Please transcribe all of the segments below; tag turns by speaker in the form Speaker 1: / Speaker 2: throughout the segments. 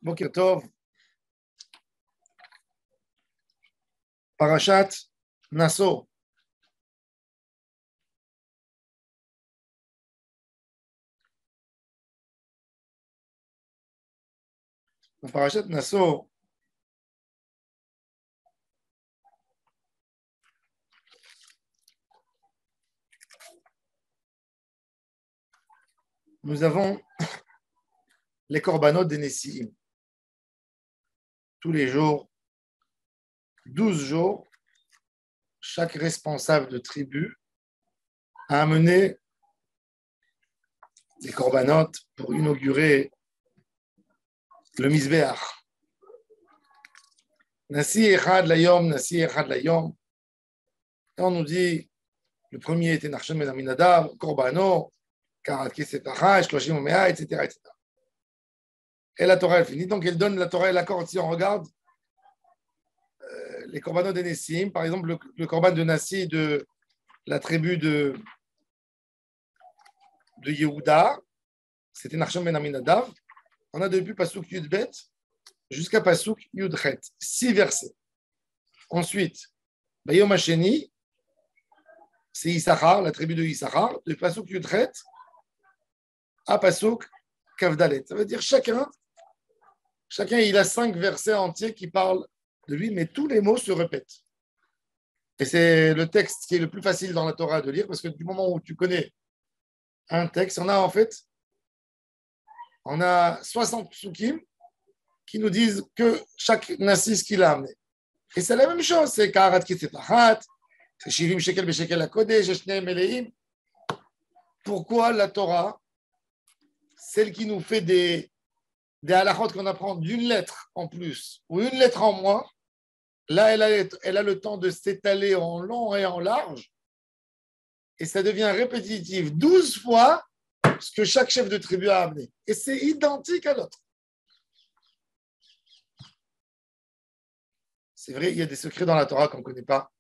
Speaker 1: Boker Tov, Parashat Naso. Dans Parashat Naso, nous avons les korbanot des Nessiim. Tous les jours, 12 jours, chaque responsable de tribu a amené des korbanot pour inaugurer le Mizbeach. Nasi Echad Layom, Nasi Echad Layom. Et on nous dit, le premier était Nachshon ben Aminadav, Korbanot, Karat Kesef Achad, Shloshim Omea, etc., etc. Et la Torah, elle finit. Donc, elle donne la Torah et l'accord. Si on regarde les korbanot des Nessim, par exemple, le korban de Nassi de la tribu de Yehuda, c'était Nachshon ben Aminadav. On a depuis Pasuk Yudbet jusqu'à Pasuk Yudchet, 6 versets. Ensuite, Bayom Hasheni, c'est Issachar, la tribu de Issachar, de Pasuk Yudchet à Pasuk Kavdalet. Ça veut dire chacun, il a 5 versets entiers qui parlent de lui, mais tous les mots se répètent. Et c'est le texte qui est le plus facile dans la Torah de lire, parce que du moment où tu connais un texte, on a 60 psukim qui nous disent que chaque nassis qu'il a amené. Et c'est la même chose, c'est Karat Kisefachat, c'est Shivim Shekel Beshekel HaKodesh, Shneim Meleim. Pourquoi la Torah, celle qui nous fait des halachot qu'on apprend d'une lettre en plus ou une lettre en moins, là, elle a le temps de s'étaler en long et en large, et ça devient répétitif 12 fois ce que chaque chef de tribu a amené. Et c'est identique à l'autre. C'est vrai, il y a des secrets dans la Torah qu'on ne connaît pas.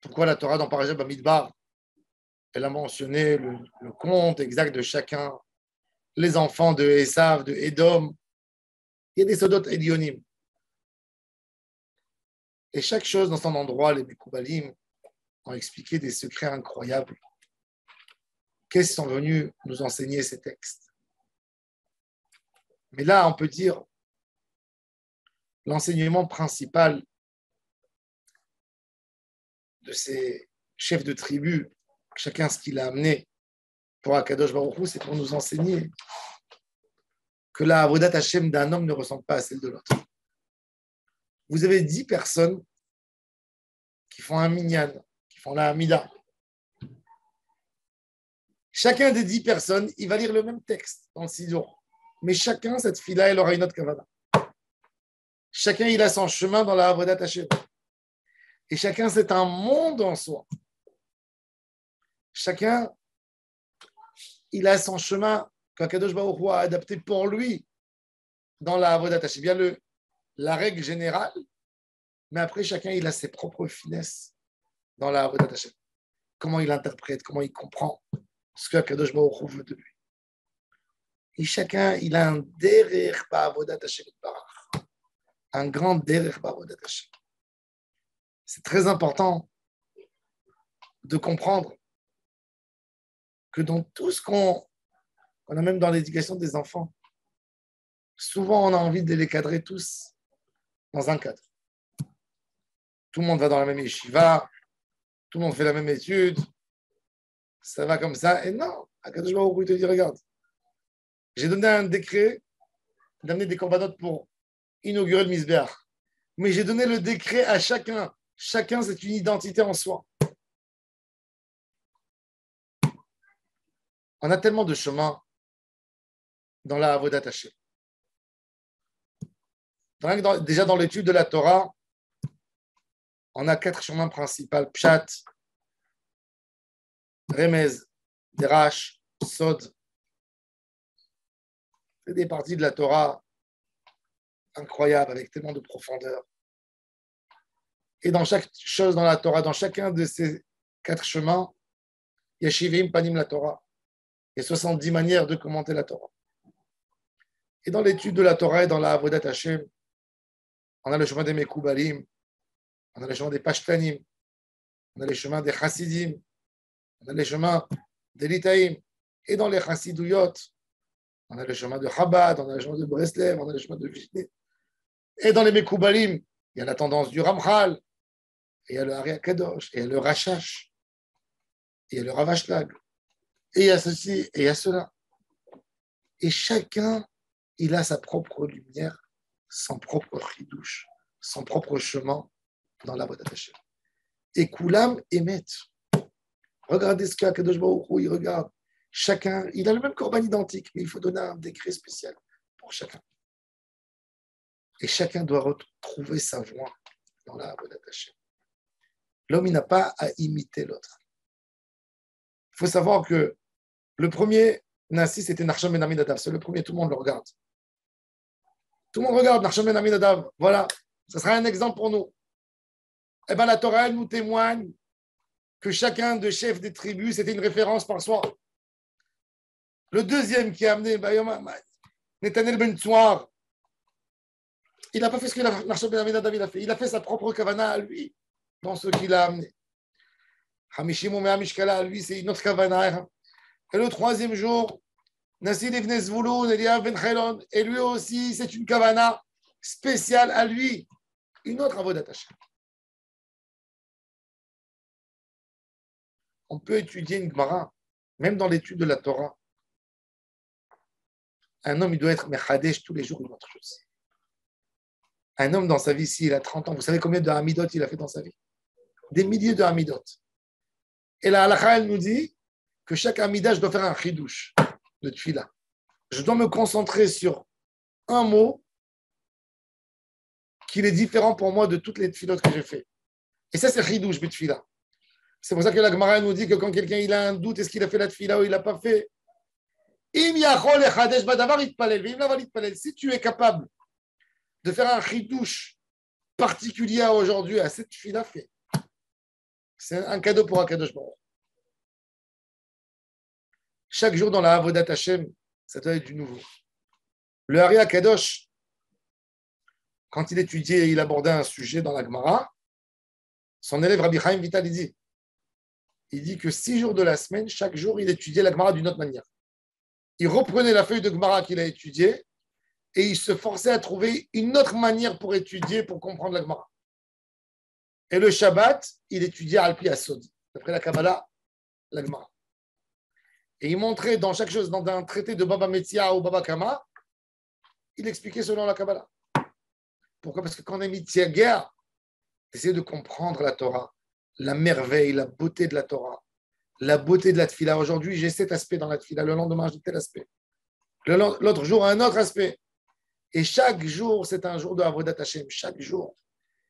Speaker 1: Pourquoi la Torah, dans Parashat Bamidbar, elle a mentionné le compte exact de chacun, les enfants de Esav, de Édom. Il y a des sodot Edionim. Et chaque chose dans son endroit, les Mekoubalim ont expliqué des secrets incroyables. Qu'est-ce qu'ils sont venus nous enseigner ces textes? Mais là, on peut dire l'enseignement principal de ces chefs de tribu, chacun ce qu'il a amené pour Akadosh Baruch Hu, c'est pour nous enseigner que la avodat Hashem d'un homme ne ressemble pas à celle de l'autre. Vous avez 10 personnes qui font un minyan, qui font la Hamida. Chacun des 10 personnes, il va lire le même texte dans le Sidour. Mais chacun, cette fille-là, elle aura une autre kavana. Chacun, il a son chemin dans la avodat Hashem. Et chacun, c'est un monde en soi. Chacun, il a son chemin qu'Akadosh Baruch Hu a adapté pour lui dans la avodat Hashem. Il y a la règle générale, mais après, chacun, il a ses propres finesses dans la avodat Hashem. Comment il interprète, comment il comprend ce qu'Akadosh Baruch Hu veut de lui. Et chacun, il a un derer ba'avodat Hashem barach. Un grand derer ba'avodat Hashem. C'est très important de comprendre que dans tout ce qu'on a, même dans l'éducation des enfants, souvent on a envie de les cadrer tous dans un cadre. Tout le monde va dans la même yeshiva, tout le monde fait la même étude, ça va comme ça. Et non, Akadosh Baruch Hu, il te dit, regarde, j'ai donné un décret d'amener des korbanot pour inaugurer le Mizbeach. Mais j'ai donné le décret à chacun. Chacun, c'est une identité en soi. On a tellement de chemins dans la avodat Hashem. Déjà dans l'étude de la Torah, on a 4 chemins principaux. Pshat, Remez, Derash, Sod. C'est des parties de la Torah incroyables, avec tellement de profondeur. Et dans chaque chose dans la Torah, dans chacun de ces 4 chemins, il y a Shivim Panim la Torah. Il y a 70 manières de commenter la Torah. Et dans l'étude de la Torah et dans la Avodat Hashem, on a le chemin des Mekoubalim, on a le chemin des Pashtanim, on a le chemin des Chassidim, on a le chemin des Litaïm. Et dans les Chassidouyot, on a le chemin de Chabad, on a le chemin de Breslev, on a le chemin de Vishné. Et dans les Mekoubalim, il y a la tendance du Ramchal, et il y a le Ari Kadosh, et il y a le Rachash, et il y a le Ravashlag, et il y a ceci, et il y a cela. Et chacun, il a sa propre lumière, son propre chidouche, son propre chemin dans la Avodat Hashem. Et Koulam émettent. Regardez ce qu'Akadosh Baruch Hu, il regarde. Chacun, il a le même corban identique, mais il faut donner un décret spécial pour chacun. Et chacun doit retrouver sa voie dans la Avodat Hashem. L'homme, il n'a pas à imiter l'autre. Il faut savoir que le premier Nassi, c'était Nachshon ben Aminadav. C'est le premier, tout le monde le regarde. Tout le monde regarde Nachshon ben Aminadav. Voilà, ce sera un exemple pour nous. Eh bien, la Torah, elle nous témoigne que chacun des chefs des tribus, c'était une référence par soi. Le deuxième qui a amené Netanel ben Tzouar, il n'a pas fait ce que Nachshon ben Aminadav a fait. Il a fait sa propre kavana à lui, dans ce qu'il a amené. Hamishim Omea Mishkala, lui, c'est une autre kavana. Et le troisième jour, Nassi Livne Zvouloun, Eliav ben Chelon, et lui aussi, c'est une kavana spéciale à lui, une autre avodat Hashem. On peut étudier une Gemara, même dans l'étude de la Torah. Un homme, il doit être mechadesh tous les jours une autre chose. Un homme dans sa vie, s'il a 30 ans, vous savez combien de hamidot il a fait dans sa vie? Des milliers de hamidot. Et la halakha, elle nous dit que chaque hamida, je dois faire un chidouche de tfila. Je dois me concentrer sur un mot qui est différent pour moi de toutes les tfilotes que j'ai fait. Et ça, c'est chidouche, bitfila. C'est pour ça que la Gemara nous dit que quand quelqu'un il a un doute, est-ce qu'il a fait la tfila ou il ne l'a pas fait? Si tu es capable de faire un chidouche particulier à aujourd'hui, à cette tfila, fait. C'est un cadeau pour Akadosh Baruch. Chaque jour dans la Avodat Hashem, ça doit être du nouveau. Le Ari Akadosh, quand il étudiait et il abordait un sujet dans la Gemara, son élève Rabbi Chaim Vital, il dit que 6 jours de la semaine, chaque jour, il étudiait la Gemara d'une autre manière. Il reprenait la feuille de Gemara qu'il a étudiée et il se forçait à trouver une autre manière pour étudier, pour comprendre la Gemara. Et le Shabbat, il étudiait Alpi Asod, d'après la Kabbalah, la Gemara. Et il montrait dans chaque chose, dans un traité de Baba Metzia ou Baba Kama, il expliquait selon la Kabbalah. Pourquoi? Parce que quand on est Metzia guerre, essayer de comprendre la Torah, la merveille, la beauté de la Torah, la beauté de la Tfila. Aujourd'hui, j'ai cet aspect dans la Tfila. Le lendemain, j'ai tel aspect. L'autre jour, un autre aspect. Et chaque jour, c'est un jour de Avodat Hashem. Chaque jour,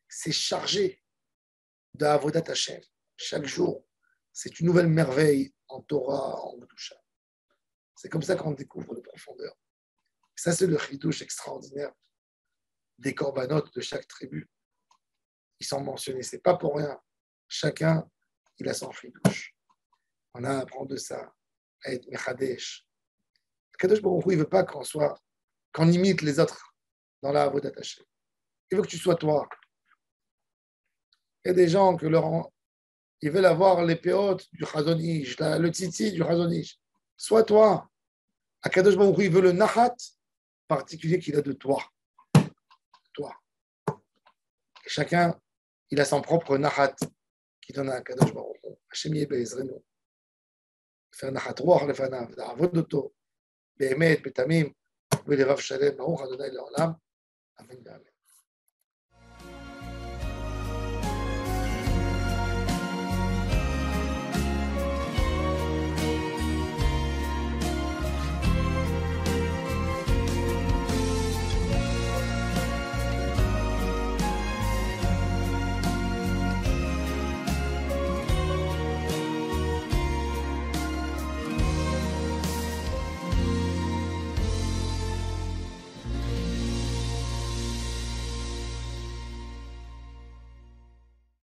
Speaker 1: c'est chargé de Avodat Hashem. Chaque jour, c'est une nouvelle merveille en Torah, en Kedusha. C'est comme ça qu'on découvre de profondeur. Ça, c'est le chidouche extraordinaire des corbanotes de chaque tribu. Ils sont mentionnés. C'est pas pour rien. Chacun, il a son chidouche. On a à apprendre de ça, à être mechadesh. Kadosh Baruch Hu, il ne veut pas qu'on imite les autres dans la Avodat Hashem. Il veut que tu sois toi. Il y a des gens ils veulent avoir les péotes du Chazon Ish, le titi du Chazon Ish. Sois toi. Kadosh Baruch Hu, il veut le nachat particulier qu'il a de toi. Toi. Et chacun, il a son propre nachat qui donne à Kadosh Baruch Hu. Hashem Yebezrenu. faire נחת רוח לפניו, לעבוד אותו באמת, בתמים, ולבב שלם, ברוך ה' לעולם, אמן ואמן.